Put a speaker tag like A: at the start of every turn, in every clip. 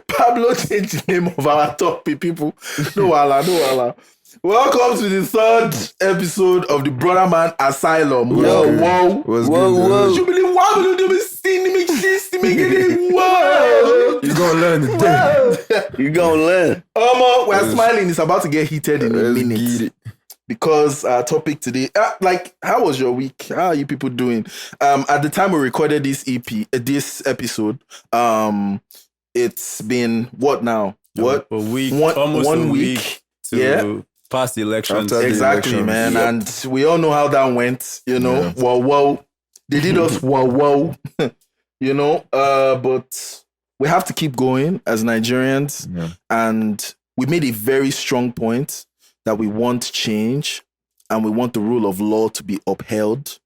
A: Pablo changed the name of our topic, people. No wala. Welcome to the third episode of the Brother Man Asylum. Whoa.
B: Whoa.
A: You believe what will do me see me whoa.
B: You're gonna learn today.
C: You're gonna learn.
A: We're smiling. It's about to get heated in a minute. Because our topic today, how was your week? How are you people doing? At the time we recorded this episode, it's been what now? What?
B: A week,
A: almost
B: one week to pass the elections.
A: Exactly, man. Yep. And we all know how that went, you know. Yeah. Whoa. They did us whoa. You know, but we have to keep going as Nigerians. Yeah. And we made a very strong point that we want change and we want the rule of law to be upheld.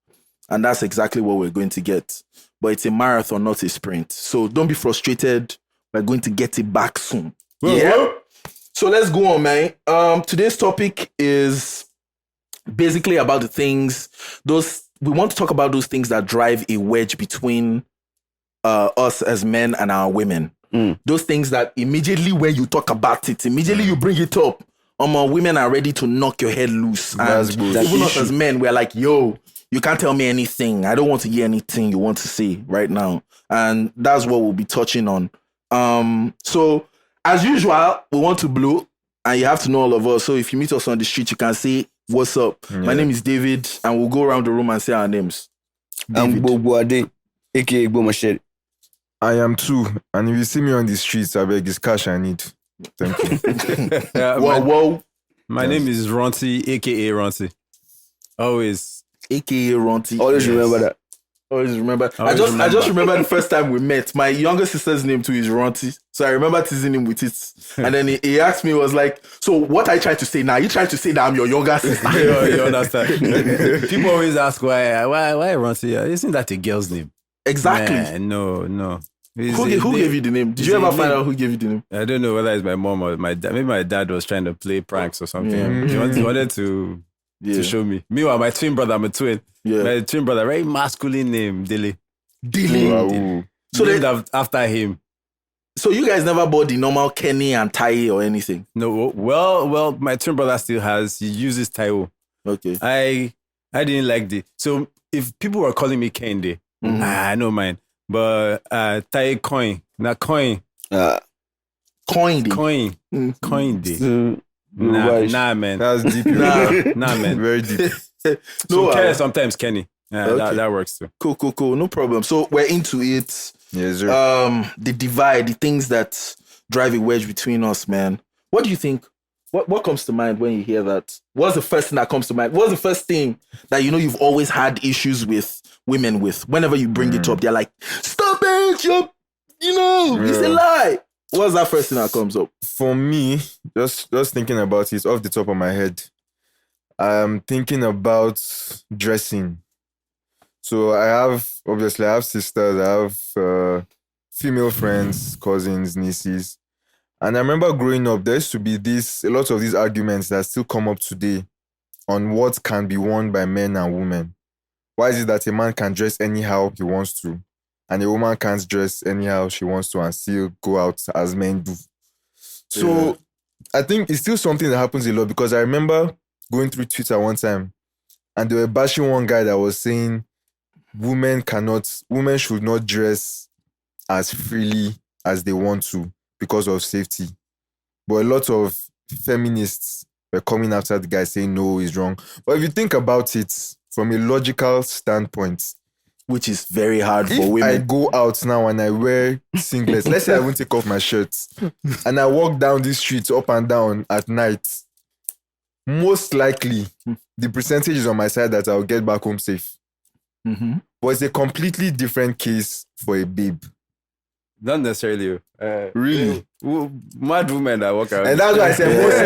A: And that's exactly what we're going to get. But it's a marathon, not a sprint. So don't be frustrated. We're going to get it back soon. Yeah. So let's go on, man. Today's topic is basically about the things, we want to talk about those things that drive a wedge between us as men and our women. Those things that immediately when you talk about it, immediately you bring it up, women are ready to knock your head loose. And even us as men, we're like, yo, you can't tell me anything. I don't want to hear anything you want to say right now. And that's what we'll be touching on. So as usual, we want to blow, and you have to know all of us. So if you meet us on the street, you can say, what's up? Yeah. My name is David, and we'll go around the room and say our names.
C: I'm Bobo Ade, aka Bomasheri.
B: I am too. And if you see me on the streets, I beg, it's cash I need. Thank you.
A: Whoa.
D: My name is Ronti, aka Ronti. Always.
A: AKA Ronti.
C: Always remember that.
A: Always remember. I just remember the first time we met. My younger sister's name too is Ronti. So I remember teasing him with it. And then he asked me, he was like, so what I tried to say now? You tried to say that I'm your younger sister.
D: You understand? People always ask why Ronti? Isn't that a girl's name?
A: Exactly.
D: Man, no.
A: Who gave you the name? Did you ever find out who gave you the name?
D: I don't know whether it's my mom or my dad. Maybe my dad was trying to play pranks or something. He wanted to show me. Meanwhile, my twin brother, I'm a twin. Yeah. My twin brother, very masculine name, Dele.
A: Wow.
D: So named after him.
A: So you guys never bought the normal Kenny and Tai or anything?
D: No. Well, my twin brother still has. He uses Taiwo.
A: Okay.
D: I didn't like the. So if people were calling me Kende, I don't mind. But Tai Coin, not Coin.
A: Coin.
D: Nah, man.
B: That's deep.
D: Nah, man.
B: Very deep.
D: Sometimes Kenny. Yeah, okay. that works too.
A: Cool. No problem. So we're into it.
B: Yes, sir.
A: The divide, the things that drive a wedge between us, man. What do you think? What comes to mind when you hear that? What's the first thing that comes to mind? What's the first thing that you've always had issues with women with? Whenever you bring it up, they're like, stop it, it's a lie. What's that first thing that comes up?
B: For me, just thinking about it off the top of my head, I'm thinking about dressing. So I have sisters, I have female friends, cousins, nieces. And I remember growing up, there used to be a lot of these arguments that still come up today on what can be worn by men and women. Why is it that a man can dress anyhow he wants to, and a woman can't dress anyhow she wants to and still go out as men do? So I think it's still something that happens a lot, because I remember going through Twitter one time and they were bashing one guy that was saying women should not dress as freely as they want to because of safety. But a lot of feminists were coming after the guy saying no, he's wrong. But if you think about it from a logical standpoint,
A: which is very hard for women.
B: I go out now and I wear singlets. Let's say I won't take off my shirt and I walk down these streets up and down at night. Most likely, the percentage is on my side that I'll get back home safe.
A: Mm-hmm.
B: But it's a completely different case for a babe.
D: Not necessarily.
B: Really?
D: Mad women that walk around.
B: And that's why I said most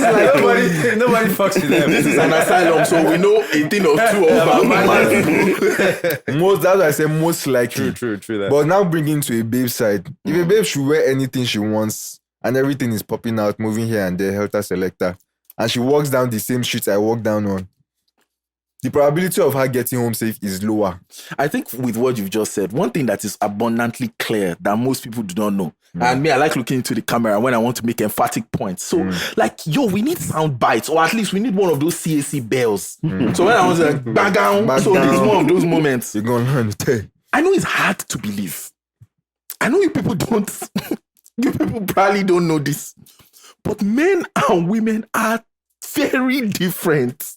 D: likely. Nobody fucks with them.
A: This is an asylum, so we know 18 or 2 of mad people.
B: That's why I said most likely.
D: True. That.
B: But now bringing to a babe side. If a babe should wear anything she wants and everything is popping out, moving here and there, helter selector, and she walks down the same streets I walk down on, the probability of her getting home safe is lower.
A: I think with what you've just said, one thing that is abundantly clear that most people do not know, and me, I like looking into the camera when I want to make emphatic points. So, we need sound bites, or at least we need one of those CAC bells. So when I was like, bang down, so this is one of those moments.
B: You're going to learn to tell.
A: I know it's hard to believe. I know you people don't, you people probably don't know this, but men and women are very different.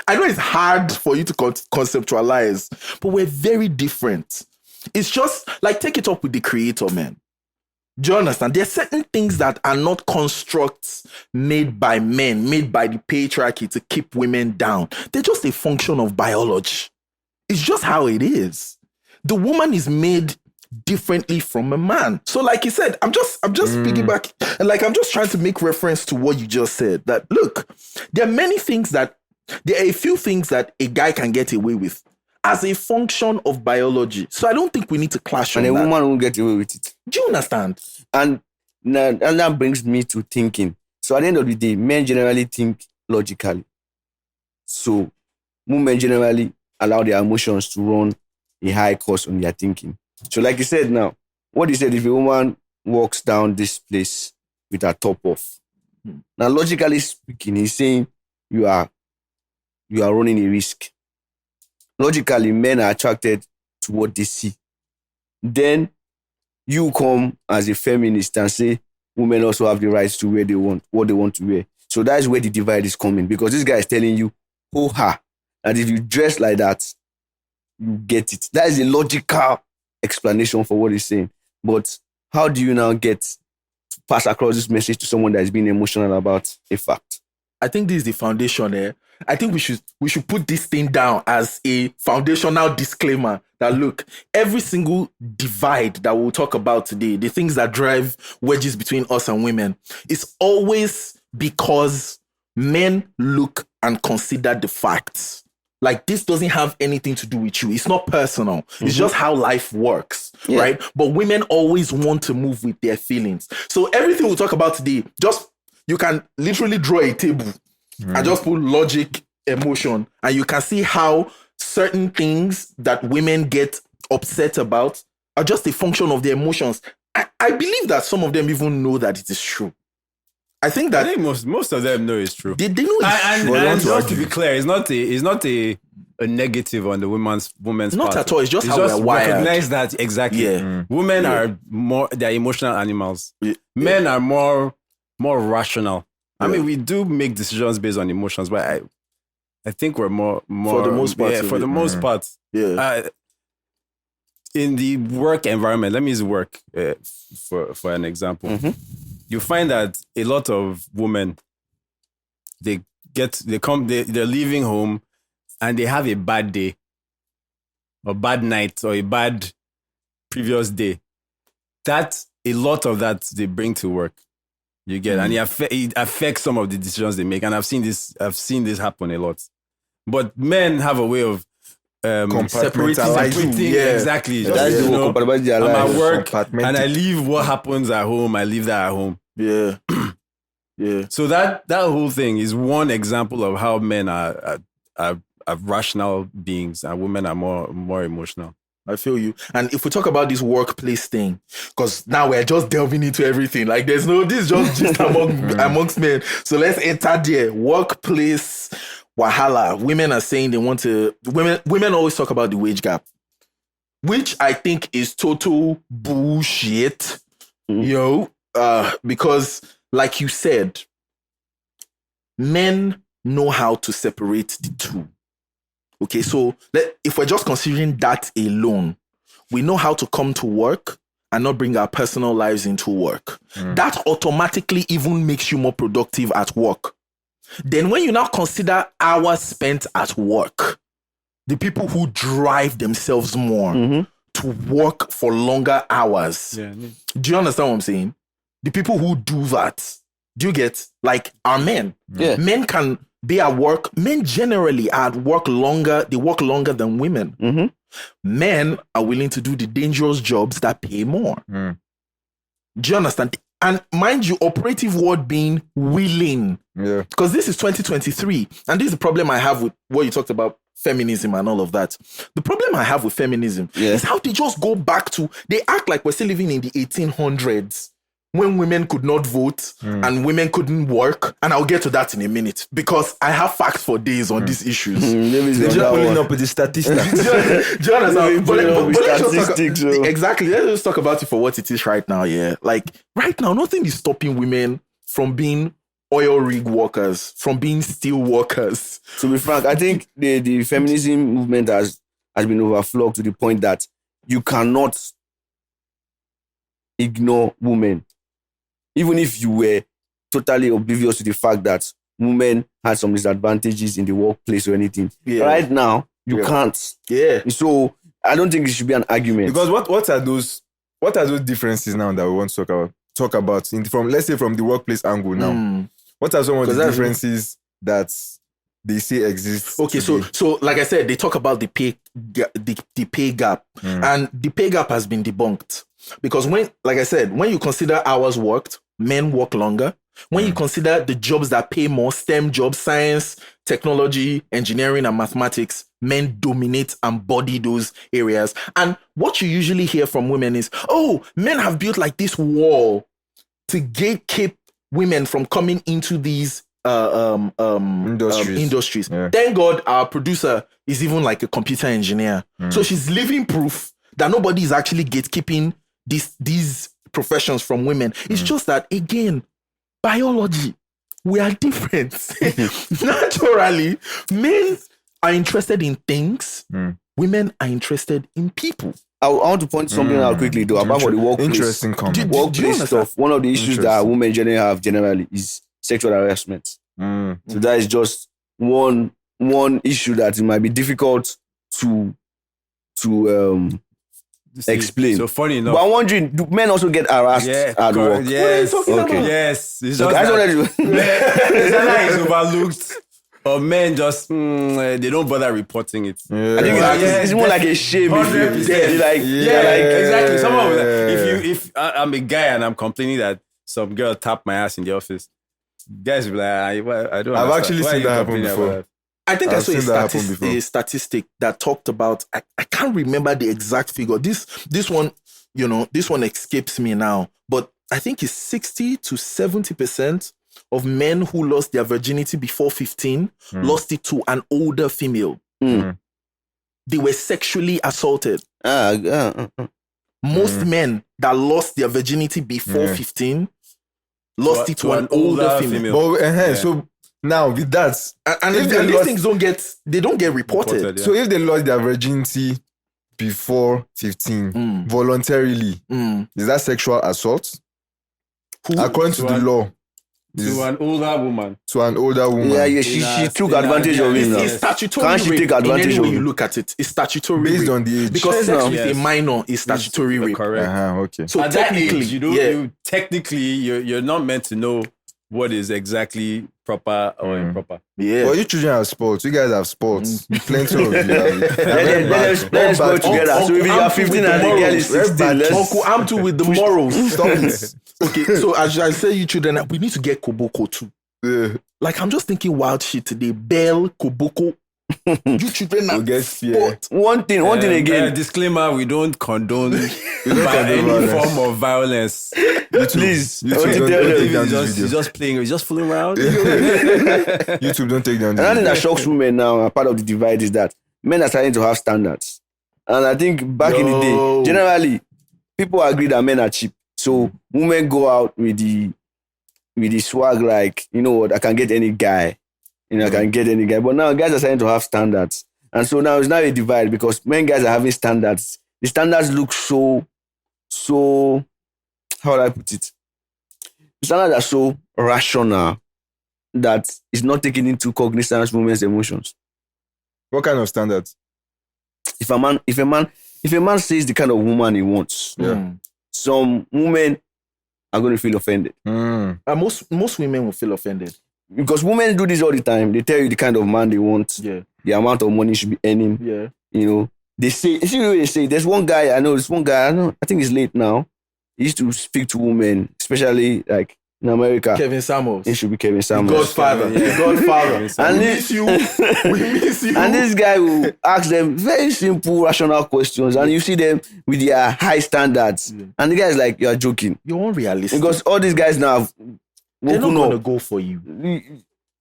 A: I know it's hard for you to conceptualize, but we're very different. It's just like, take it up with the creator, man. Do you understand? There are certain things that are not constructs made by men, made by the patriarchy to keep women down. They're just a function of biology. It's just how it is. The woman is made differently from a man. So like you said, I'm just piggyback, and like I'm just trying to make reference to what you just said. That look, there are a few things that a guy can get away with as a function of biology. So I don't think we need to clash on that.
C: And a woman won't get away with it.
A: Do you understand?
C: And that brings me to thinking. So at the end of the day, men generally think logically. So women generally allow their emotions to run a high course on their thinking. So like you said now, what you said, if a woman walks down this place with her top off, now logically speaking, he's saying you are running a risk. Logically, men are attracted to what they see. Then you come as a feminist and say women also have the rights to wear what they want to wear. So that's where the divide is coming, because this guy is telling you, that if you dress like that, you get it. That is a logical explanation for what he's saying. But how do you now get to pass across this message to someone that is being emotional about a fact?
A: I think this is the foundation there. I think we should put this thing down as a foundational disclaimer that look, every single divide that we'll talk about today, the things that drive wedges between us and women, is always because men look and consider the facts. Like, this doesn't have anything to do with you. It's not personal. It's just how life works, right? But women always want to move with their feelings. So everything we'll talk about today, you can literally draw a table and just put logic, emotion, and you can see how certain things that women get upset about are just a function of their emotions. I believe that some of them even know that it is true. I think
D: most of them know it's true.
A: They know it's true.
D: And just to be clear, it's not a negative on the woman's
A: not
D: part.
A: At all. It's just how we're wired.
D: Recognize that exactly. Yeah. Women are they're emotional animals. Yeah. Men are more rational. I mean, we do make decisions based on emotions, but I think we're more for the most part. Yeah, for the most part. Yeah. In the work environment, let me use work for an example. You find that a lot of women, they're leaving home and they have a bad day or bad night or a bad previous day. That a lot of that they bring to work. You get, and it affects some of the decisions they make. And I've seen this happen a lot. But men have a way of separating. Yeah. Exactly.
C: That's the work.
D: I'm at work and I leave what happens at home. I leave that at home.
A: Yeah. Yeah.
D: So that whole thing is one example of how men are rational beings and women are more emotional.
A: I feel you. And if we talk about this workplace thing, because now we're just delving into everything. Like this is just amongst men. So let's enter there. Workplace wahala. Women are saying they want to. Women always talk about the wage gap, which I think is total bullshit. Because like you said, men know how to separate the two. Okay, so if we're just considering that alone, we know how to come to work and not bring our personal lives into work. That automatically even makes you more productive at work. Then when you now consider hours spent at work, the people who drive themselves more to work for longer hours. Yeah. Do you understand what I'm saying? The people who do that, do you get? Like, are men. Yeah. Men can be at work. Men generally are at work longer. They work longer than women. Men are willing to do the dangerous jobs that pay more. Do you understand? And mind you, operative word being willing. Yeah. Because this is 2023. And this is the problem I have with what you talked about feminism and all of that. The problem I have with feminism is how they just go back to, they act like we're still living in the 1800s when women could not vote and women couldn't work. And I'll get to that in a minute because I have facts for days on these issues.
B: They're just pulling up with the statistics.
A: Do you understand? But let's just talk,
C: so.
A: exactly. Let's just talk about it for what it is right now. Yeah, like right now, nothing is stopping women from being oil rig workers, from being steel workers.
C: To be frank, I think the feminism movement has been overflowed to the point that you cannot ignore women. Even if you were totally oblivious to the fact that women had some disadvantages in the workplace or anything. Yeah. Right now, you can't.
A: Yeah.
C: So I don't think it should be an argument.
B: Because what are those differences now that we want to talk about from, let's say, from the workplace angle now? What are some of the differences that they say exist?
A: Okay, today? so like I said, they talk about the pay gap, and the pay gap has been debunked because when you consider hours worked, men work longer. When you consider the jobs that pay more, STEM jobs, science, technology, engineering, and mathematics, men dominate and body those areas. And what you usually hear from women is, oh, men have built like this wall to gatekeep women from coming into these industries.
B: Yeah.
A: Thank God our producer is even like a computer engineer. So she's living proof that nobody is actually gatekeeping these professions from women. It's just that, again, biology, we are different. Naturally, men are interested in things. Women are interested in people.
C: I want to point something out quickly though about the workplace.
B: Interesting comment.
C: Workplace stuff. One of the issues that women generally have is sexual harassment. So that is just one issue that it might be difficult to explain.
D: So funny enough.
C: But I'm wondering, do men also get harassed at work?
D: Yes.
C: What are you talking about?
D: Yes. It's
C: Okay,
D: just it's overlooked. Or men just they don't bother reporting it.
C: I think it's more like a shame.
D: 100%. Exactly. Some of them, if I'm a guy and I'm complaining that some girl tapped my ass in the office, guys will be like, I don't.
B: I've
D: understand.
B: actually
D: Why
B: seen
D: are you
B: that happen
D: complaining
B: before.
D: about that?
A: I think I saw
B: a
A: statistic that talked about, I can't remember the exact figure. This one, this one escapes me now, but I think it's 60 to 70% of men who lost their virginity before 15 lost it to an older female. They were sexually assaulted. Most men that lost their virginity before 15 lost it to an older female.
B: But, so now with that,
A: and if these things don't get reported.
B: So if they lost their virginity before 15 voluntarily, is that sexual assault? According to the law.
D: To an older woman.
C: Yeah, she took advantage of him now.
A: It's statutory.
C: Can't she take advantage
A: in any
C: of
A: way
C: him?
A: you look at it? It's statutory
B: based
A: rape.
B: on the age.
A: Because sex with a minor is statutory rape.
D: Correct.
B: Okay.
A: So
D: at
A: technically,
D: you're not meant to know what is exactly proper or improper.
A: Yeah.
B: Well, you children have sports. You guys have sports. Plenty of you.
C: Let's go together. So if you are 15 and the girl is 16,
A: Uncle Amtu with the morals.
B: Stop it.
A: Okay, so as I say, you children, we need to get Koboko too. Like, I'm just thinking wild shit today. Bell, Koboko. You children are sport.
C: One thing again.
D: Disclaimer: we don't condone any form of violence.
C: Please,
D: He's just playing. He's just fooling around.
B: YouTube, don't take down.
C: Another thing that shocks women now, part of the divide, is that men are starting to have standards. And I think back in the day, generally, people agree that men are cheap. So women go out with the swag like, you know what, I can get any guy. I can get any guy. But now guys are starting to have standards. And so now it's now a divide because when guys are having standards, the standards look so, how do I put it? The standards are so rational that it's not taking into cognizance women's emotions.
B: What kind of standards?
C: If a man says the kind of woman he wants, some women are going to feel offended.
A: Most women will feel offended.
C: Because women do this all the time. They tell you the kind of man they want, the amount of money he should be earning. They say, see what they say. There's one guy, I think he's late now. He used to speak to women, especially like in America.
A: Kevin Samuels.
C: It should be Kevin Samuels.
A: Godfather. Godfather.
C: And
A: We miss you. We miss you.
C: And this guy will ask them very simple, rational questions, and you see them with their high standards. And the guy is like, "You are joking."
A: You're unrealistic.
C: Because all these guys now have
A: they're not
C: woken
A: going to
C: up.
A: go for you.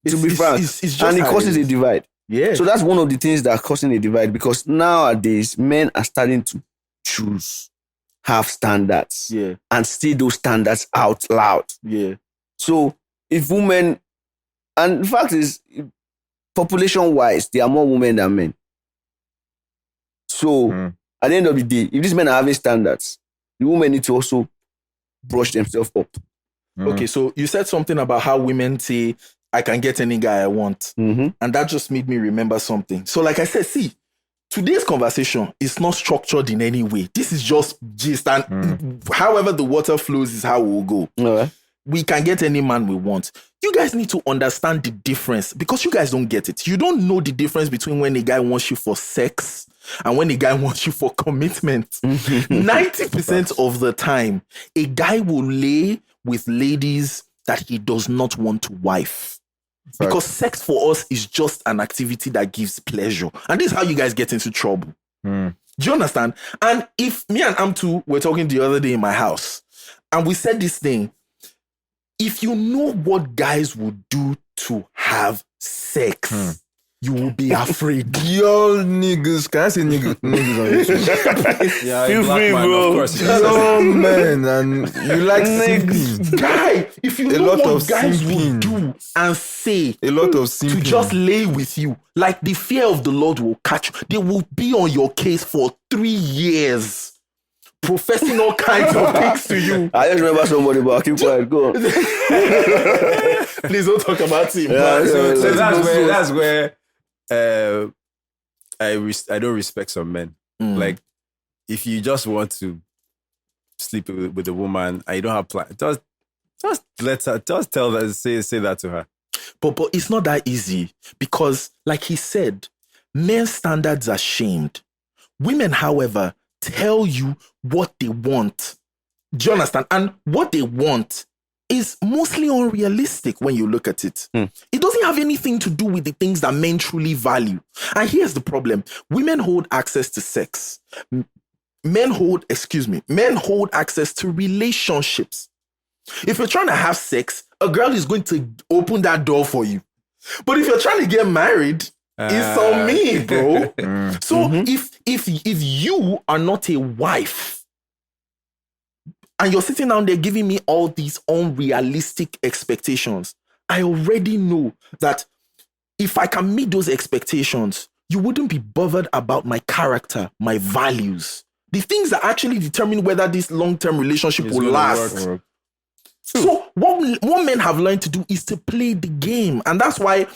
C: To be frank,
A: it's just
C: and it
A: how
C: causes
A: it
C: a
A: is.
C: divide.
A: Yeah.
C: So that's one of the things that are causing a divide, because nowadays men are starting to choose, have standards,
A: yeah.
C: and say those standards out loud.
A: Yeah.
C: So if women, and the fact is, population-wise, there are more women than men. So at the end of the day, if these men are having standards, the women need to also brush themselves up.
A: Okay, so you said something about how women say, I can get any guy I want.
C: Mm-hmm.
A: And that just made me remember something. So like I said, see, today's conversation is not structured in any way. This is just gist. And however the water flows is how we'll go.
C: All right.
A: We can get any man we want. You guys need to understand the difference, because you guys don't get it. You don't know the difference between when a guy wants you for sex and when a guy wants you for commitment. 90% of the time, a guy will lay with ladies that he does not want to wife. Because sex for us is just an activity that gives pleasure. And this is how you guys get into trouble. Do you understand? And if me and Amtu were talking the other day in my house, and we said this thing, if you know what guys would do to have sex, you will be afraid.
B: Y'all niggas, can I say niggas on YouTube?
D: Yeah,
C: Feel
D: black
C: free,
D: man,
C: bro.
D: of course.
B: Yo, man, and you like
C: Niggas.
B: simping.
A: Guy, if you
B: A
A: know
B: lot
A: what
B: of
A: guys
B: simping.
A: would do and say
B: A lot of
A: to
B: simping.
A: just lay with you, like the fear of the Lord will catch you. They will be on your case for 3 years, professing all kinds of things to you.
C: I just remember somebody, but I'll keep quiet. Go on.
A: Please don't talk about him.
C: Yeah,
D: So
C: yeah,
D: that's where I don't respect some men. Like, if you just want to sleep with a woman and you don't have plans, just let her, just tell her, say that to her.
A: But it's not that easy, because, like he said, men's standards are shamed. Women, however, tell you what they want. Do you understand? And what they want is mostly unrealistic when you look at it. It doesn't have anything to do with the things that men truly value. And here's the problem. Women hold access to sex. Men hold access to relationships. If you're trying to have sex, a girl is going to open that door for you. But if you're trying to get married, it's on me, bro. So if you are not a wife and you're sitting down there giving me all these unrealistic expectations, I already know that if I can meet those expectations, you wouldn't be bothered about my character, my values, the things that actually determine whether this long-term relationship will last. So what men have learned to do is to play the game. And that's why,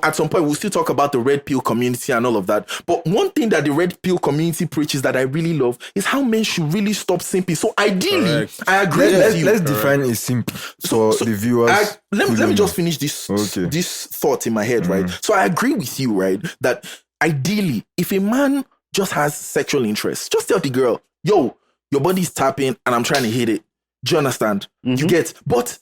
A: at some point we'll still talk about the red pill community and all of that. But one thing that the red pill community preaches that I really love is how men should really stop simping. So ideally, I agree with you.
B: Let's define a simp for the viewers.
A: Let me just finish this thought in my head, right? So I agree with you, right? That ideally, if a man just has sexual interest, just tell the girl, yo, your body's tapping and I'm trying to hit it. Do you understand? You get, but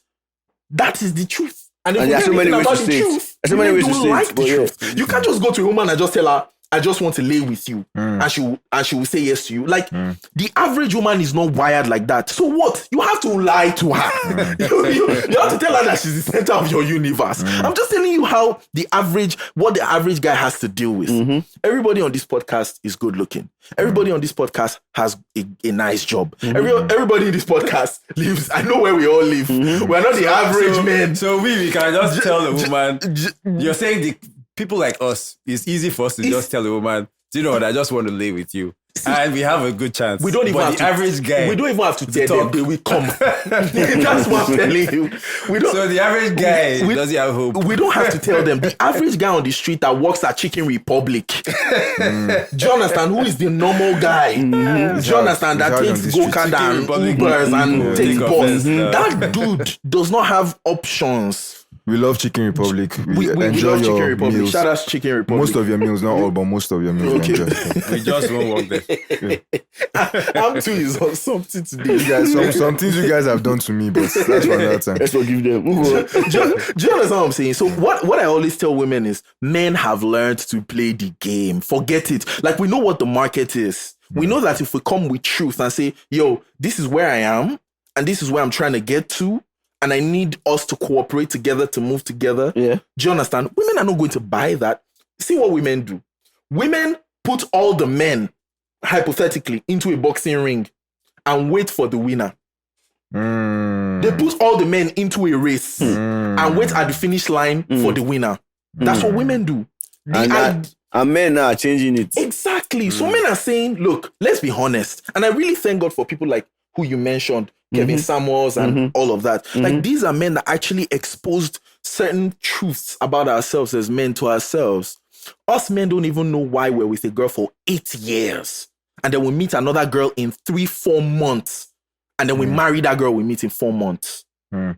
A: that is the truth. And if
C: there's so many ways to say it.
A: Truth,
C: There's so many ways to
A: don't
C: say it,
A: like the
C: but
A: truth. You can't just go to a woman and just tell her, I just want to lay with you, and she will say yes to you. Like the average woman is not wired like that. So what? You have to lie to her. you have to tell her that she's the center of your universe. I'm just telling you what the average guy has to deal with. Everybody on this podcast is good looking. Everybody on this podcast has a nice job. Everybody in this podcast lives. I know where we all live. We're not the average men.
D: So we can just tell the woman. You're saying people like us, it's easy for us to just tell a woman, do you know what, I just want to lay with you. And we have a good chance.
A: We don't even have
D: the average guy.
A: We don't even have to tell them they will come. That's what I'm telling you.
D: So the average guy does he have hope?
A: We don't have to tell them. The average guy on the street that works at Chicken Republic. Do you understand? Who is the normal guy? Do you understand? That takes go-kart and Ubers and takes bus. That dude does not have options.
B: We love Chicken Republic.
A: We
B: enjoy
A: love Chicken
B: your
A: Republic.
B: meals.
A: Shout out to Chicken Republic.
B: Most of your meals, not all, but most of your meals.
A: Okay.
B: We enjoy.
D: We just won't work there.
A: I'm too is on something today.
B: You guys, some things you guys have done to me, but that's for another time.
C: Let's forgive them.
A: do you understand what I'm saying? So what I always tell women is men have learned to play the game. Forget it. Like, we know what the market is. We know that if we come with truth and say, yo, this is where I am and this is where I'm trying to get to, and I need us to cooperate together to move together.
C: Yeah.
A: Do you understand? Women are not going to buy that. See what women do. Women put all the men, hypothetically, into a boxing ring and wait for the winner. They put all the men into a race and wait at the finish line for the winner. That's what women do.
C: And men are changing it.
A: Exactly. So men are saying, look, let's be honest. And I really thank God for people like who you mentioned, Kevin Samuels and all of that. Like, these are men that actually exposed certain truths about ourselves as men to ourselves. Us men don't even know why we're with a girl for 8 years. And then we meet another girl in 3-4 months. And then we marry that girl we meet in 4 months.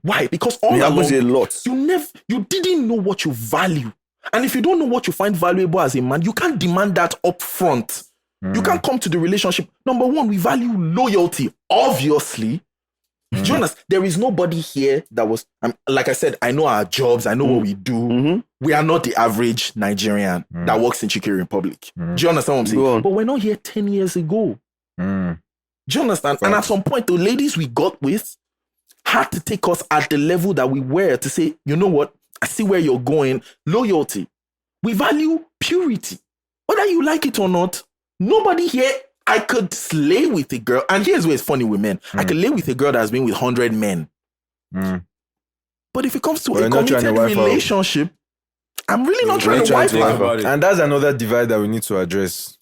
A: Why? Because all along,
C: a lot.
A: you didn't know what you value. And if you don't know what you find valuable as a man, you can't demand that up front. You can't come to the relationship. Number one, we value loyalty, obviously. Jonas, there is nobody here that was, like I said, I know our jobs, I know what we do. We are not the average Nigerian that works in Chicken Republic. Do you understand what I'm saying? But we're not here 10 years ago. Do you understand? And at some point, the ladies we got with had to take us at the level that we were to say, you know what? I see where you're going. Loyalty. We value purity. Whether you like it or not, nobody here, I could slay with a girl. And here's where it's funny with men. I could lay with a girl that's been with 100 men. But if it comes to a committed relationship, I'm really not trying to wife her.
B: And that's another divide that we need to address.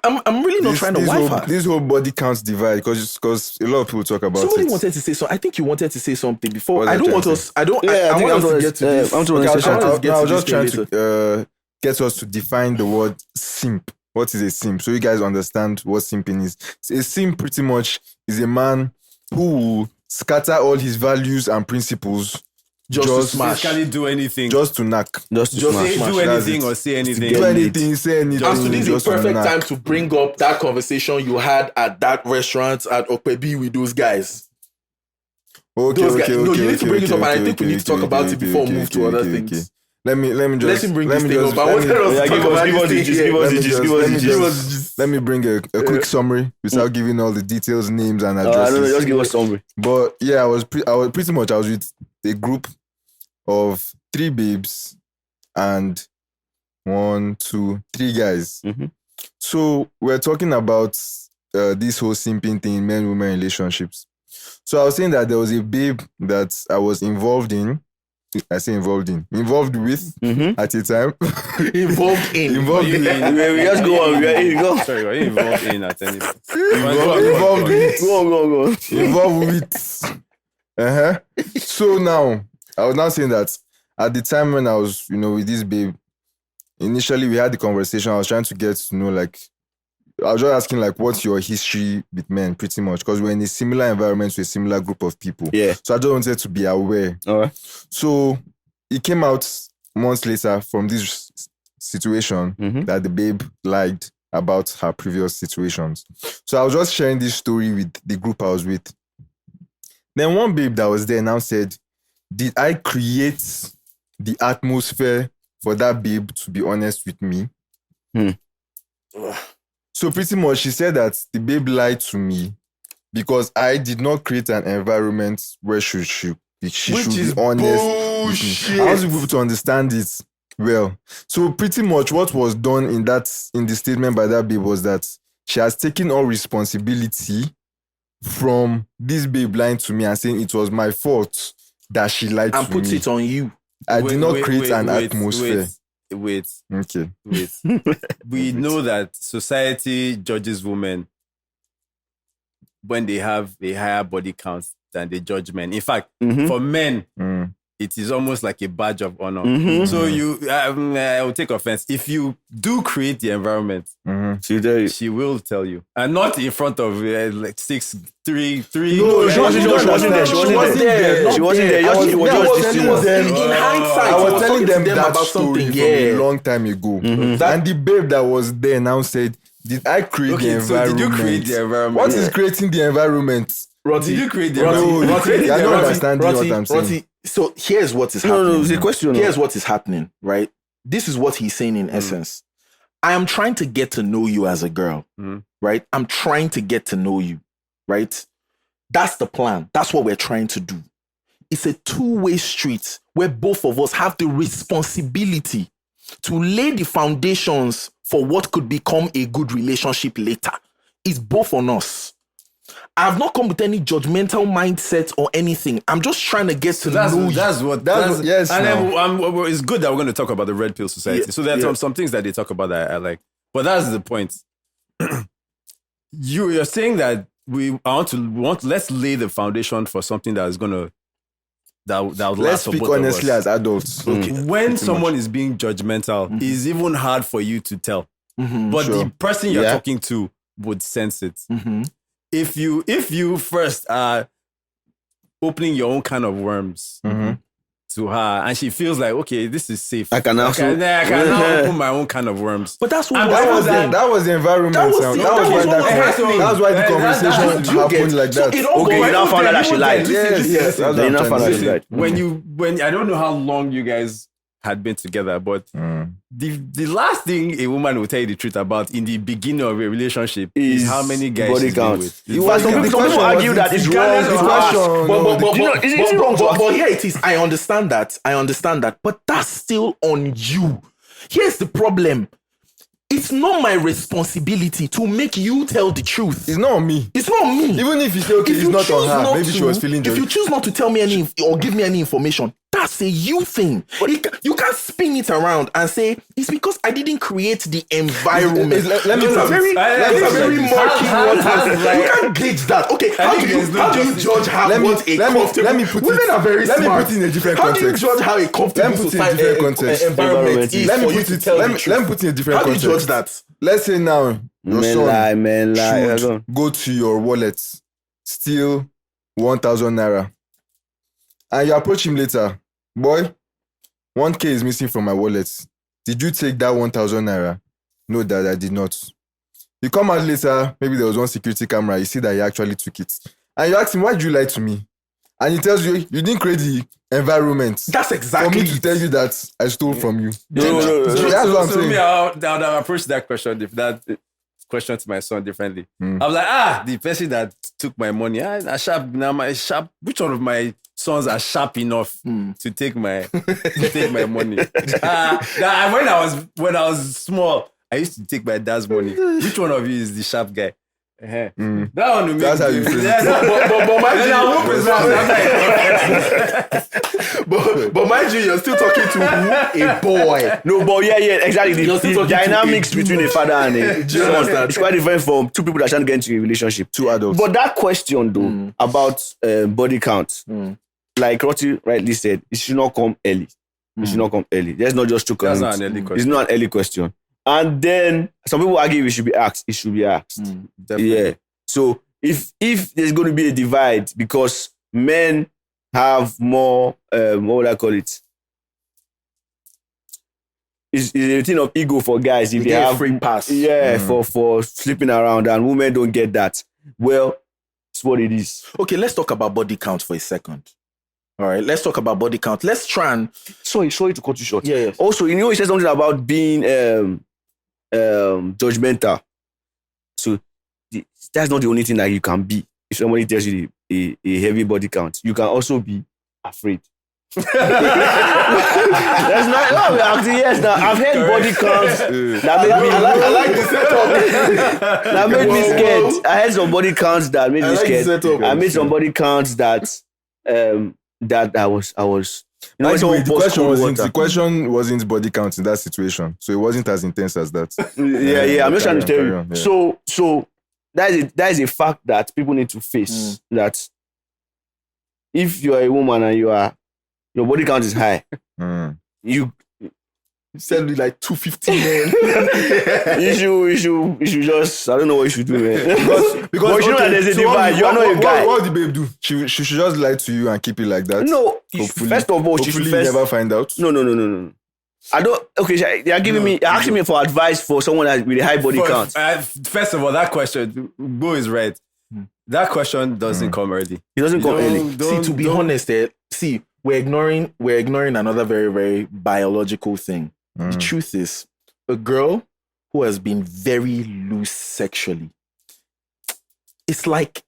A: I'm really not trying to wife her.
B: This whole body counts divide, because a lot of people talk about
A: Somebody
B: it.
A: wanted to say so. I think you wanted to say something before.
B: I want us to
A: get to this.
B: I was just trying to get us to define the word simp. What is a simp? So you guys understand what simping is. A simp pretty much is a man who will scatter all his values and principles just
A: to smash.
D: Can't do anything.
B: Just to knock.
A: Just
D: do anything or say anything.
B: Do anything, say anything.
A: And so this is a perfect time to bring up that conversation you had at that restaurant at Okpebi with those guys.
B: Okay.
A: You need to bring it up, and I think we need to talk about it before we move to other things.
B: Let me just.
A: Let him bring this thing up. I wanted us to talk about this.
B: Let me bring a quick summary without giving all the details, names, and addresses.
C: Just give us summary.
B: But yeah, I was with a group of 3 babes and 1, 2, 3 guys. So we're talking about this whole simping thing in men-women relationships. So I was saying that there was a babe that I was involved with at a time.
A: Involved in.
C: We just go on. Go.
D: Sorry, are you involved in at any point?
B: Involved with.
C: Go.
B: Involved with. So now, I was now saying that at the time when I was, with this babe, initially we had the conversation. I was trying to get to know, I was just asking, what's your history with men, pretty much, because we're in a similar environment with a similar group of people.
C: Yeah.
B: So I just wanted to be aware.
C: All right.
B: So it came out months later from this situation that the babe lied about her previous situations. So I was just sharing this story with the group I was with. Then one babe that was there now said, did I create the atmosphere for that babe to be honest with me? So pretty much she said that the babe lied to me because I did not create an environment where she should be honest with me. I want people to understand it well. So pretty much what was done in the statement by that babe was that she has taken all responsibility from this babe lying to me and saying it was my fault that she lied to me.
A: And puts it on you.
B: I did not create an atmosphere.
D: Wait.
B: Okay.
D: Wait. We know that society judges women when they have a higher body count than they judge men. In fact, for men, it is almost like a badge of honor.
C: Mhm.
D: So I will take offense. If you do create the environment, she will tell you. And not in front of like 6, 3.
C: No, she wasn't there. She wasn't there. She wasn't there. She was just listening.
A: In hindsight,
B: I
A: he
B: was telling them that
A: about
B: story
A: something.
B: from a long time ago. And the babe that was there now said, did I create the environment?
D: So did you create the environment?
B: What is creating the environment?
A: Roti,
D: Did you create the
B: No,
D: environment?
B: I don't understand what I'm saying.
A: Roti, so here's what is happening.
C: No, it's a question.
A: Here's what is happening, right? This is what he's saying in essence. I am trying to get to know you as a girl, right? I'm trying to get to know you, right? That's the plan. That's what we're trying to do. It's a two-way street where both of us have the responsibility to lay the foundations for what could become a good relationship later. It's both on us. I've not come with any judgmental mindset or anything. I'm just trying to get to know you.
B: Yes.
D: And
B: now.
D: then it's good that we're going to talk about the Red Pill Society.
A: Yeah,
D: So there are some things that they talk about that I like. But that's the point. You're saying that let's lay the foundation for something that is gonna that would
B: Let's
D: last for
B: speak
D: both of
B: honestly
D: us.
B: as adults.
D: When someone is being judgmental, it's even hard for you to tell. But the person you're talking to would sense it. If you first are opening your own kind of worms to her, and she feels like, okay, this is safe.
C: I can now
D: open my own kind of worms.
A: But that's what
D: And
B: That was the environment.
A: That was
B: why the conversation happened like that.
C: Okay, you now found out that she lied.
B: Yes, that's what
C: You
B: I'm
C: now
B: trying
C: found
B: to
C: out
B: say.
C: she lied.
D: When I don't know how long you guys had been together, but the last thing a woman will tell you the truth about in the beginning of a relationship is how many guys
C: body
D: she's been
C: count.
D: with.
C: Some people argue that it's wrong to ask.
A: But here it is. I understand that. But that's still on you. Here's the problem. It's not my responsibility to make you tell the truth.
B: It's not on me.
A: It's not me.
B: Even if you say, okay,
A: If
B: it's
A: you
B: not on
A: choose
B: her,
A: not
B: maybe she was feeling
A: If you choose not to tell me any or give me any information, that's a you thing. You can't spin it around and say it's because I didn't create the environment.
B: Let me
A: It's a very murky waters. You can't gauge that. Okay, how do you judge how what a comfortable? Women are very smart.
B: Let me put it in a different
A: How do you
B: context.
A: judge how a comfortable environment is
B: Let
A: for
B: me
A: you
B: put
A: to
B: it.
A: tell the
B: Let me
A: truth?
B: put it in a different
A: How do you
B: context.
A: judge that?
B: Let's say now your son
C: Men lie.
B: should go to your wallet, steal 1,000 naira, and you approach him later. Boy, 1K is missing from my wallet. Did you take that 1,000 naira? No, Dad, I did not. You come out later, maybe there was one security camera, you see that he actually took it. And you ask him, why did you lie to me? And he tells you, you didn't create the environment.
A: That's exactly
B: for me to tell you that I stole from you.
C: No.
B: That's what I'm saying.
D: Me, I'll approach that question to my son differently. I was like, the person that took my money, which one of my sons are sharp enough to take my money? When I was small, I used to take my dad's money. Which one of you is the sharp guy? That one will make
B: That's how you feel.
A: But mind you, you're still talking to a boy.
C: No, but yeah, exactly.
A: You're still
C: The
A: talking to
C: dynamics
A: a
C: between a father and a
A: Do you understand?
C: son is quite different from two people that are trying to get into a relationship.
B: Two adults.
C: But that question though about body count, like Roti rightly said, it should not come early. It should not come early. There's not just two
D: That's
C: questions.
D: not an early question.
C: It's not an early question. And then some people argue it should be asked. It should be asked.
D: Definitely.
C: Yeah. So if there's going to be a divide because men have more, what would I call it? It's a thing of ego for guys if they
A: get a
C: have
A: free pass.
C: Yeah, for sleeping around, and women don't get that. Well, it's what it is.
A: Okay, let's talk about body count for a second. All right, let's talk about body count. Let's try and
C: Sorry to cut you short.
A: Yeah.
C: Also, you said something about being judgmental. So that's not the only thing that you can be. If somebody tells you a heavy body count, you can also be afraid. That's not. Oh, actually, yes. Now I've heard body counts that made me.
A: I like the setup.
C: That made me scared. I had some body counts that made me
A: like the
C: scared.
A: setup.
C: I made some body counts that I was. You know,
B: By the way,
C: someone pours cold
B: the
C: water.
B: question wasn't body count in that situation, so it wasn't as intense as that.
C: Yeah. I'm just trying to tell
B: carry
C: you.
B: on, yeah.
C: So that is a fact that people need to face. That if you are a woman and you are your body count is high. You
A: send me like 250 men.
C: you should just, I don't know what you should do, man.
B: Because
C: but you know that there's a divide. You are not a guy.
B: What would the babe do? She should just lie to you and keep it like that.
C: No,
B: Hopefully,
C: first of all, she should
B: hopefully you never find out.
C: No. I don't. Okay, they are giving me, asking me for advice for someone with a high body count.
D: First of all, that question, Bo is right. That question doesn't come early.
C: It doesn't come early.
A: See, to be honest, we're ignoring another very, very biological thing. The truth is, a girl who has been very loose sexually, it's like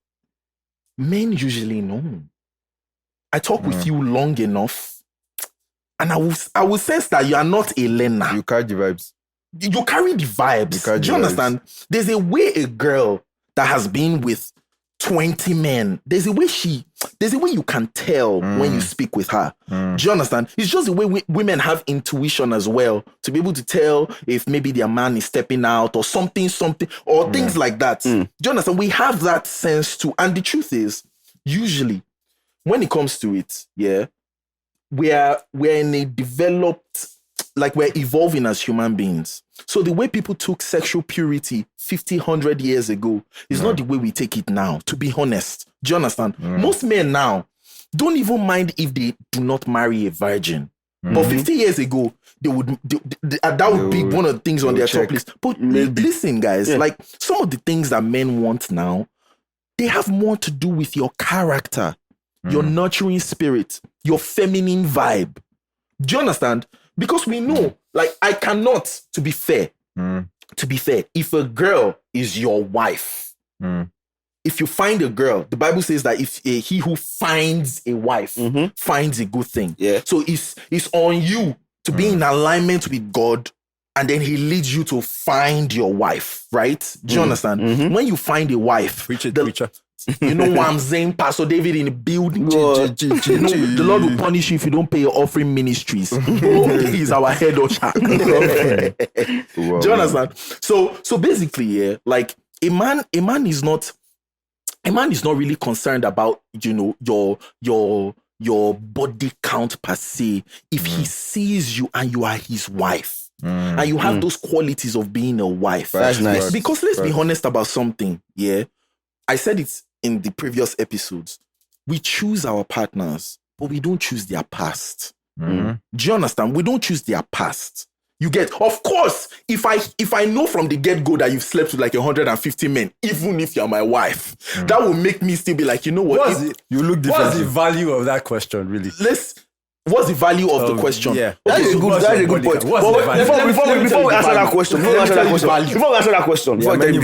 A: men usually know. I talk with you long enough, and I will sense that you are not a learner.
B: You carry the vibes.
A: You carry the vibes. Do you understand? There's a way a girl that has been with 20 men, there's a way you can tell when you speak with her. Do you understand? It's just the way women have intuition as well to be able to tell if maybe their man is stepping out or something, or things like that. Do you understand? We have that sense too. And the truth is, usually, when it comes to it, we're in a developed, like we're evolving as human beings. So the way people took sexual purity 50, 100 years ago is not the way we take it now, to be honest. Do you understand? Most men now don't even mind if they do not marry a virgin. But 50 years ago, that would be one of the things on their top list. But listen, guys, like some of the things that men want now, they have more to do with your character, your nurturing spirit, your feminine vibe. Do you understand? Because we know, like, I cannot, to be fair, if a girl is your wife, if you find a girl, the Bible says that if he who finds a wife finds a good thing. Yeah. So it's on you to be in alignment with God, and then he leads you to find your wife, right? Do you understand? When you find a wife,
D: preacher.
A: You know what I'm saying? Pastor David in the building. The Lord will punish you if you don't pay your offering ministries. He's our head usher. Do you understand? So basically, like a man is not really concerned about, your body count per se. If he sees you and you are his wife, and you have those qualities of being a wife.
C: That's nice.
A: Because let's be honest about something. Yeah. I said it in the previous episodes. We choose our partners, but we don't choose their past. Do you understand? We don't choose their past. You get, of course, if I know from the get-go that you've slept with like 150 men, even if you're my wife, that will make me still be like, you know what?
B: You look different.
D: What's the value of that question, really?
A: What's the value of the question?
D: Yeah.
C: That's a good point. Before we answer that question, before we answer that question,
B: many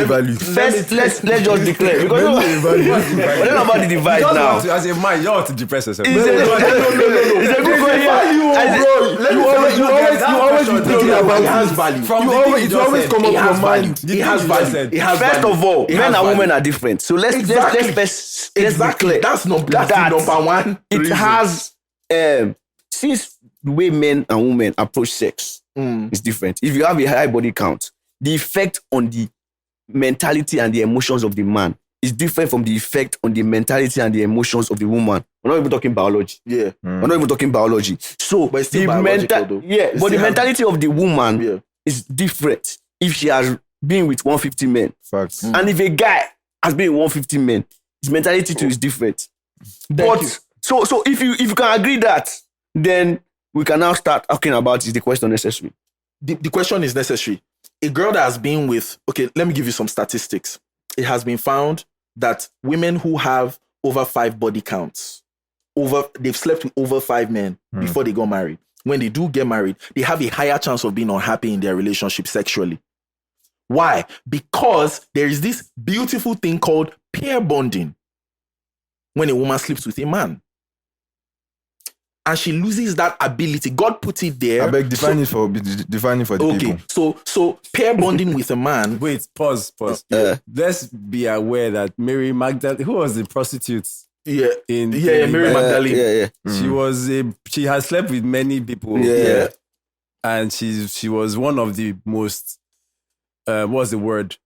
B: value.
C: Let's just declare. Because we're not about the divide now.
D: As a man, you don't want to depress yourself.
C: It's a good question.
B: You always be thinking about it has value. It always come up your mind.
A: It has value.
C: First of all, men and women are different. So let's declare.
A: That's the number one.
C: It has. Since the way men and women approach sex is different. If you have a high body count, the effect on the mentality and the emotions of the man is different from the effect on the mentality and the emotions of the woman. We're not even talking biology. Yeah. We're not even talking biology. So,
A: but it's still biological,
C: but the mentality of the woman is different if she has been with 150 men.
B: Facts.
C: And if a guy has been with 150 men, his mentality too is different. So if you can agree that, then we can now start talking about, is the question necessary?
A: The question is necessary. A girl that has been with, okay, let me give you some statistics. It has been found that women who have over 5 body counts, they've slept with over 5 men before they got married. When they do get married, they have a higher chance of being unhappy in their relationship sexually. Why? Because there is this beautiful thing called pair bonding when a woman sleeps with a man. And she loses that ability. God put it there.
B: I beg, define it for the people.
A: So pair bonding with a man.
D: Wait, pause. Let's be aware that Mary Magdalene, who was the prostitute? Mary Magdalene. She has slept with many people.
C: Yeah.
D: And she was one of the most, what's the word?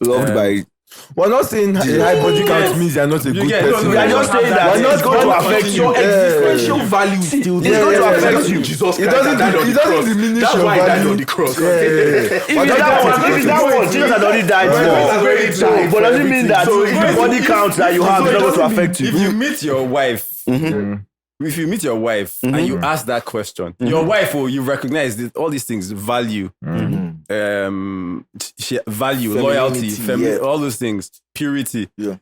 C: Loved by
B: We're not saying a high body count means you're not a good person.
C: We are just saying that it's going to affect you.
A: Your existential value is still
C: It's going to affect you.
A: Jesus
B: It
A: Christ died on the cross.
B: doesn't diminish
A: That's
B: your
A: why he died
B: value.
A: on the cross.
C: If it's that one, Jesus had already died for. But doesn't mean that the body count that you have is not going to affect you.
D: If you meet your wife, if you meet your wife and you ask that question, your wife will you recognize all these things: value, value, loyalty, all those things, purity.
A: Yeah.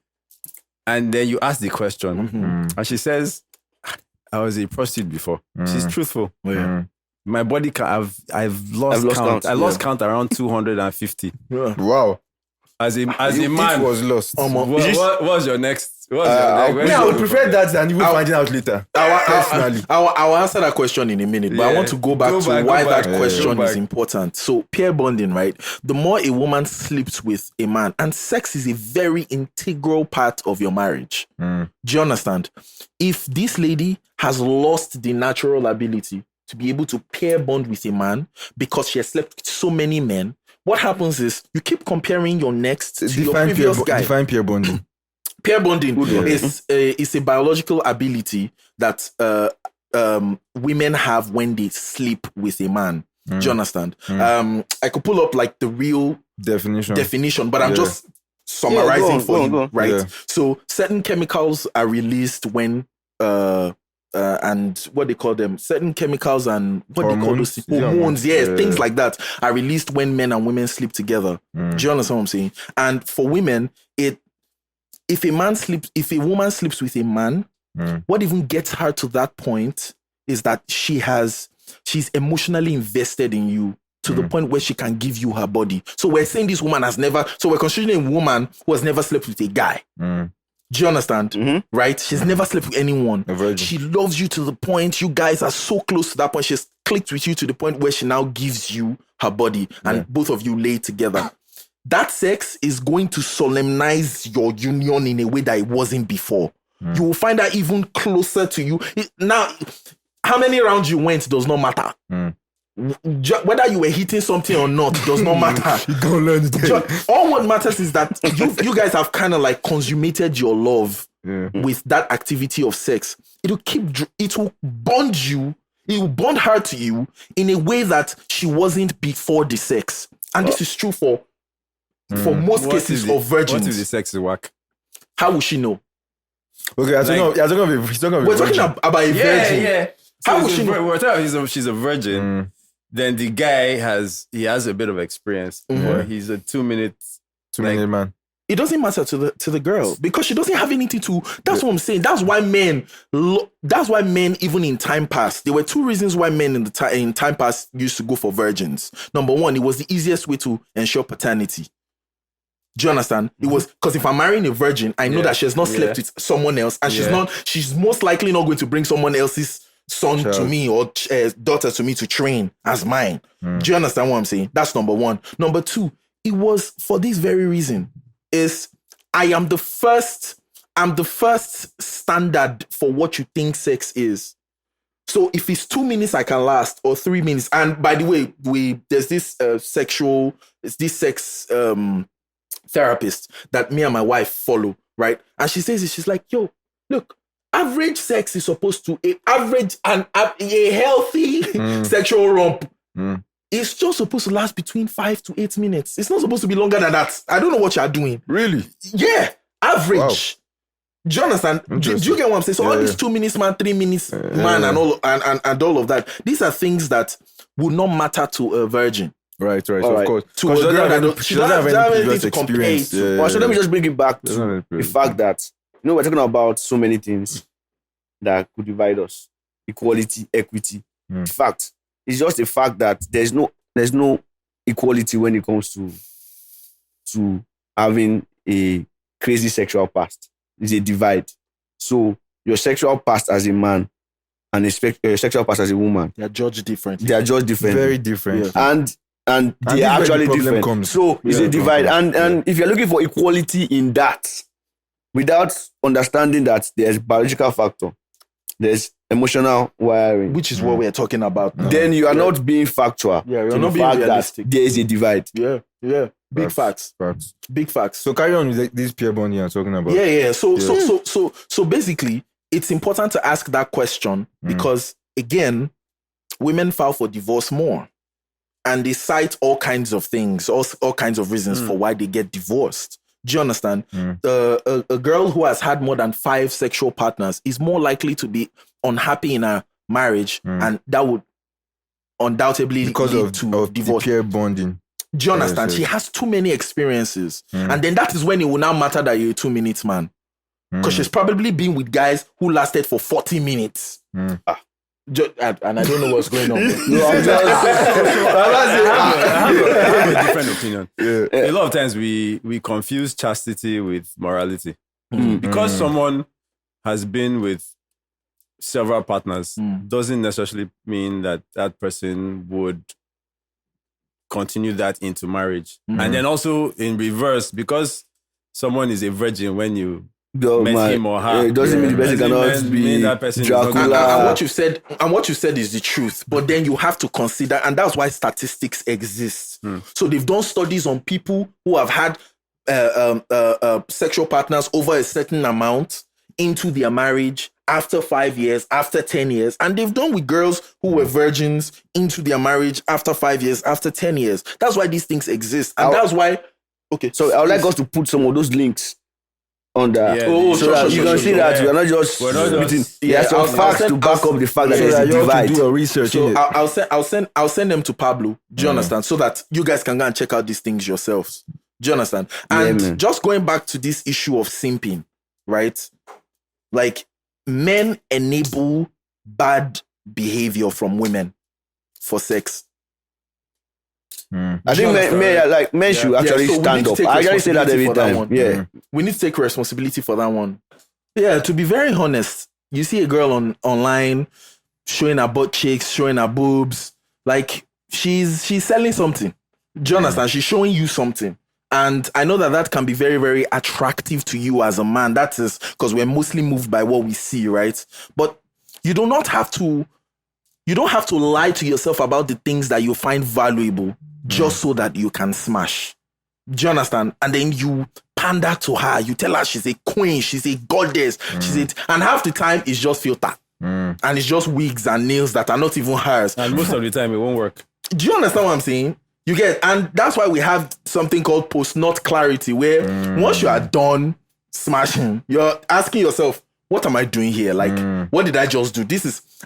D: And then you ask the question, and she says, "I was a prostitute before." She's truthful. My body count, I've lost count. I lost count around 250.
B: Wow.
D: As a man,
B: It was lost.
D: what was your next?
B: I would prefer that than even finding out later. Personally.
A: I'll answer that question in a minute, but I want to go back to why that question is important. So, pair bonding, right? The more a woman sleeps with a man, and sex is a very integral part of your marriage. Do you understand? If this lady has lost the natural ability to be able to pair bond with a man because she has slept with so many men, what happens is you keep comparing your next to your previous guy.
B: Define pair bonding.
A: Pair bonding is a biological ability that women have when they sleep with a man. Do you understand? I could pull up like the real definition, but I'm just summarizing for you, right? Yeah. So certain chemicals are released when and what they call them, certain chemicals and what hormones, they call those hormones, things like that are released when men and women sleep together. Do you understand what I'm saying? And for women, if a woman sleeps with a man, what even gets her to that point is that she's emotionally invested in you to the point where she can give you her body. So we're saying this woman we're considering a woman who has never slept with a guy. Do you understand? Right? She's never slept with anyone. She loves you to the point, you guys are so close to that point. She's clicked with you to the point where she now gives you her body and both of you lay together. That sex is going to solemnize your union in a way that it wasn't before. You will find her even closer to you. Now, how many rounds you went does not matter. Whether you were hitting something or not does not matter.
B: Don't learn it.
A: All what matters is that you guys have kind of like consummated your love with that activity of sex. It will bond you. It will bond her to you in a way that she wasn't before the sex. And this is true for most cases of virgins.
D: What if the sex is whack?
A: How will she know?
B: Okay, we're
A: talking about a virgin.
D: Yeah.
A: How will she know?
D: We're talking she's a virgin. Then the guy has a bit of experience. He's a 2 minute
B: man.
A: It doesn't matter to the girl because she doesn't have anything to. That's what I'm saying. That's why men. Even in time past, there were two reasons why men in time past used to go for virgins. Number one, it was the easiest way to ensure paternity. Do you understand? It was because if I'm marrying a virgin, I know that she has not slept with someone else, and she's most likely not going to bring someone else's son to me or daughter to me to train as mine. Do you understand what I'm saying? That's number one. Number two, it was for this very reason. I'm the first standard for what you think sex is. So if it's 2 minutes I can last or 3 minutes, and by the way, there's this sex therapist that me and my wife follow, right? And she says she's like, yo, look, average sex is supposed to a healthy sexual romp. It's just supposed to last between 5 to 8 minutes. It's not supposed to be longer than that. I don't know what you're doing.
B: Really?
A: Yeah, average. Wow. Do you understand? Do you get what I'm saying? So all these 2 minutes man, 3 minutes man, and all of that. These are things that would not matter to a virgin.
B: Right, of course.
A: To a girl that she doesn't have anything to compare it to.
C: So let me just bring it back to the fact that we're talking about so many things that could divide us: equality, equity. In fact, it's just a fact that there's no equality when it comes to having a crazy sexual past. It's a divide. So your sexual past as a man and your sexual past as a woman,
A: they are judged differently.
B: Very different.
A: Yeah.
C: And they are actually different. So it's a divide. And if you're looking for equality in that, without understanding that there's biological factor, there's emotional wiring,
A: which is what we're talking about now.
C: Then you are not being factual.
A: Yeah, you're not being realistic.
C: There is a divide.
A: Yeah. Yeah, big facts. Big facts.
B: So carry on with this peer bonding you're talking about.
A: Yeah. So basically, it's important to ask that question because again, women file for divorce more, and they cite all kinds of things, all kinds of reasons for why they get divorced. Do you understand? A girl who has had more than 5 sexual partners is more likely to be unhappy in a marriage, and that would undoubtedly
B: because
A: lead
B: of
A: to divorce.
B: Peer bonding.
A: Do you understand? She has too many experiences, and then that is when it will now matter that you're a 2-minute man, because she's probably been with guys who lasted for 40 minutes. And I don't know what's going on.
D: I have a different opinion. A lot of times we confuse chastity with morality. Because someone has been with several partners doesn't necessarily mean that that person would continue that into marriage. And then also in reverse, because someone is a virgin when you met him or her,
C: it doesn't mean the person cannot be
D: that person
C: Dracula.
A: And what you said is the truth, but then you have to consider, and that's why statistics exist. So they've done studies on people who have had sexual partners over a certain amount into their marriage after 5 years, after 10 years, and they've done with girls who were virgins into their marriage after 5 years, after 10 years. That's why these things exist, and that's why. Okay,
C: so I would like us to put some of those links on that, you can see that we're not just spitting. There's some facts to back up the fact that there's a divide.
B: Do your research.
A: So I'll send them to Pablo. Do you understand? So that you guys can go and check out these things yourselves. Do you understand? And just going back to this issue of simping, right? Like, men enable bad behavior from women for sex.
C: I think men should actually stand up. I actually say that every time.
A: We need to take responsibility for that one. Yeah, to be very honest, you see a girl online showing her butt cheeks, showing her boobs, like she's selling something. Do you understand? She's showing you something. And I know that can be very, very attractive to you as a man. That is because we're mostly moved by what we see, right? But you don't have to lie to yourself about the things that you find valuable just so that you can smash. Do you understand? And then you pander to her. You tell her she's a queen, she's a goddess, and half the time it's just filter. And it's just wigs and nails that are not even hers.
D: And most of the time it won't work.
A: Do you understand what I'm saying? You get, and that's why we have something called post-nut clarity, where once you are done smashing, you're asking yourself, what am I doing here? Like, what did I just do?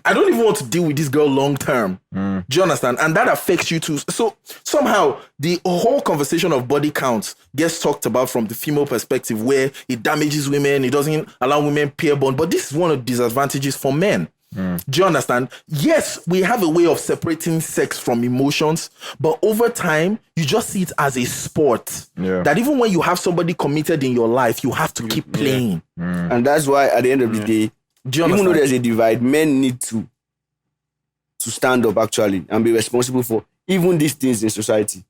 A: I don't even want to deal with this girl long term. Do you understand? And that affects you too. So somehow the whole conversation of body count gets talked about from the female perspective, where it damages women, it doesn't allow women peer bond. But this is one of the disadvantages for men. Do you understand? Yes, we have a way of separating sex from emotions, but over time, you just see it as a sport. That even when you have somebody committed in your life, you have to keep playing.
C: And that's why at the end of the day, even though there's a divide, men need to stand up actually and be responsible for even these things in society.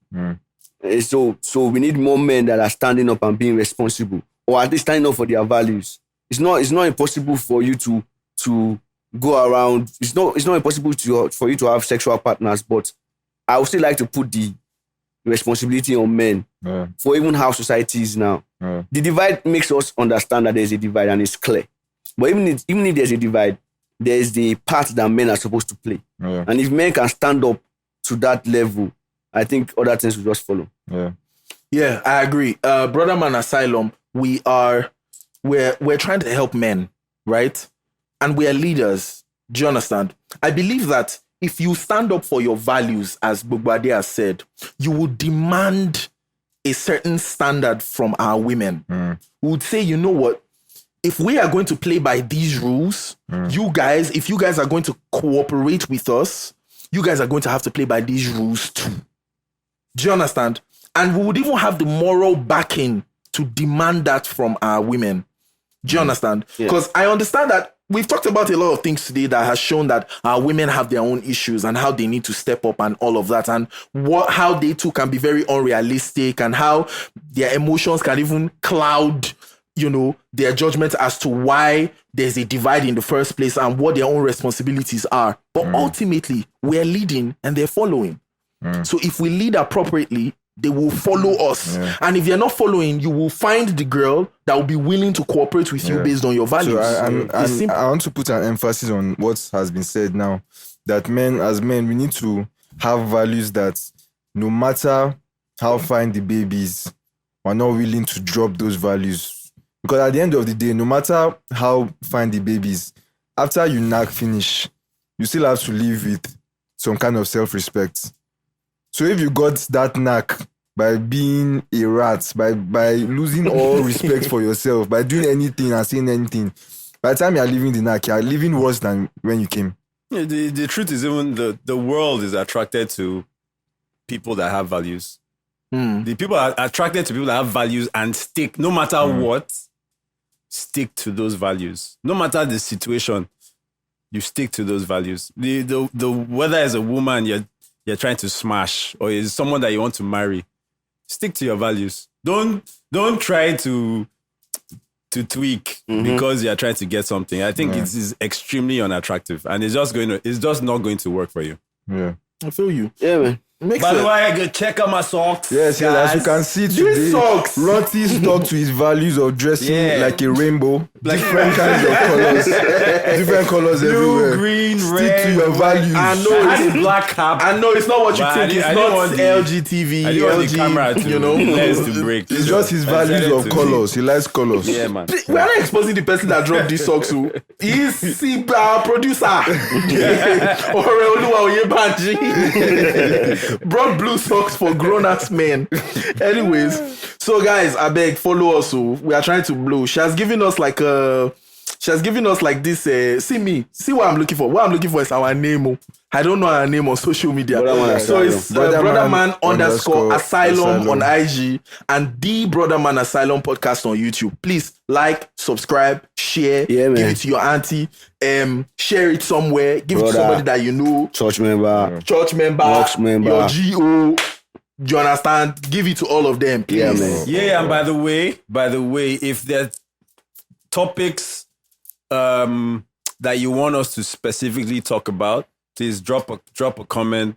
C: So we need more men that are standing up and being responsible, or at least standing up for their values. It's not impossible for you to go around. It's not impossible for you to have sexual partners, but I would still like to put the responsibility on men for even how society is now. The divide makes us understand that there's a divide and it's clear. But even if there's a divide, there's the part that men are supposed to play. And if men can stand up to that level, I think other things will just follow.
A: Yeah, I agree. Brother Man Asylum, we're trying to help men, right? And we are leaders. Do you understand? I believe that if you stand up for your values, as Bugbade has said, you would demand a certain standard from our women. We would say, you know what? If we are going to play by these rules, if you guys are going to cooperate with us, you guys are going to have to play by these rules too. Do you understand? And we would even have the moral backing to demand that from our women. Do you understand? Because I understand that we've talked about a lot of things today that has shown that our women have their own issues and how they need to step up and all of that, and how they too can be very unrealistic, and how their emotions can even cloud, their judgment as to why there's a divide in the first place and what their own responsibilities are. But ultimately, we're leading and they're following. So if we lead appropriately, they will follow us.
B: Yeah.
A: And if you're not following, you will find the girl that will be willing to cooperate with you based on your values.
B: So
A: It's simple.
B: I want to put an emphasis on what has been said now, that as men, we need to have values that no matter how fine the baby is, we're not willing to drop those values. Because at the end of the day, no matter how fine the baby is, after you knack finish, you still have to live with some kind of self-respect. So if you got that knack by being a rat, by losing all respect for yourself, by doing anything and saying anything, by the time you're leaving the knack, you're living worse than when you came.
D: Yeah, the truth is, even the world is attracted to people that have values. The people are attracted to people that have values and stick, no matter what, stick to those values. No matter the situation, you stick to those values. The whether as a woman you're trying to smash or is someone that you want to marry, stick to your values. Don't try to tweak because you're trying to get something. I think it is extremely unattractive and it's just not going to work for you.
B: Yeah.
A: I feel you.
C: Yeah, man.
A: Makes
D: By the
A: sense.
D: way, I go check out my socks.
B: Yes, as you can see today,
A: socks.
B: Lottie stuck to his values of dressing like a rainbow. Different kinds of colors. Different colors everywhere.
D: Blue, green,
B: Stick
D: red.
B: to your values.
A: I know
D: I
A: it's
D: had a black cap.
A: I know it's not what you
D: But
A: think. It's
D: I didn't
A: not
D: want the-
A: LG TV,
D: I didn't want
A: LG,
D: the camera to,
A: you know.
D: lens to break.
B: It's just his values of colors. He likes colors.
D: Yeah, man.
A: We are not exposing the person that dropped these socks. Who is our producer? Oreoluwa Oyebanji brought blue socks for grown-ass men. Anyways, so guys, I beg, follow us. So we are trying to blow. She has given us like this. See what I'm looking for. What I'm looking for is our name. Oh. I don't know our name on social media. So it's Brotherman _ Asylum on IG and the Brotherman Asylum podcast on YouTube. Please like, subscribe, share, give it to your auntie, share it somewhere, give it to somebody that you know,
C: Church member,
A: Box member, your GO. Do you understand? Give it to all of them, please.
C: Yeah, man.
D: Yeah, and by the way, if there are topics that you want us to specifically talk about, please drop a comment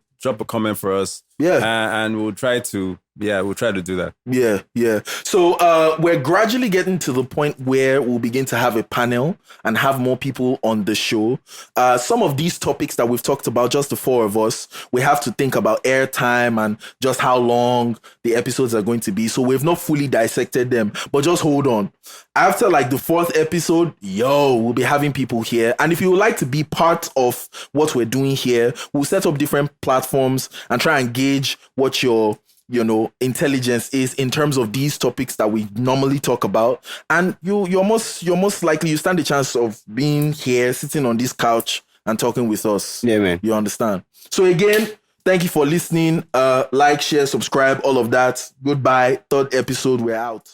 D: for us.
A: Yeah.
D: And we'll try to do that.
A: Yeah. So we're gradually getting to the point where we'll begin to have a panel and have more people on the show. Some of these topics that we've talked about, just the four of us, we have to think about airtime and just how long the episodes are going to be. So we've not fully dissected them, but just hold on. After like the fourth episode, we'll be having people here. And if you would like to be part of what we're doing here, we'll set up different platforms and try and gauge what your intelligence is in terms of these topics that we normally talk about. And you're most likely, you stand a chance of being here, sitting on this couch and talking with us.
C: Yeah, man.
A: You understand? So again, thank you for listening. Like, share, subscribe, all of that. Goodbye. Third episode, we're out.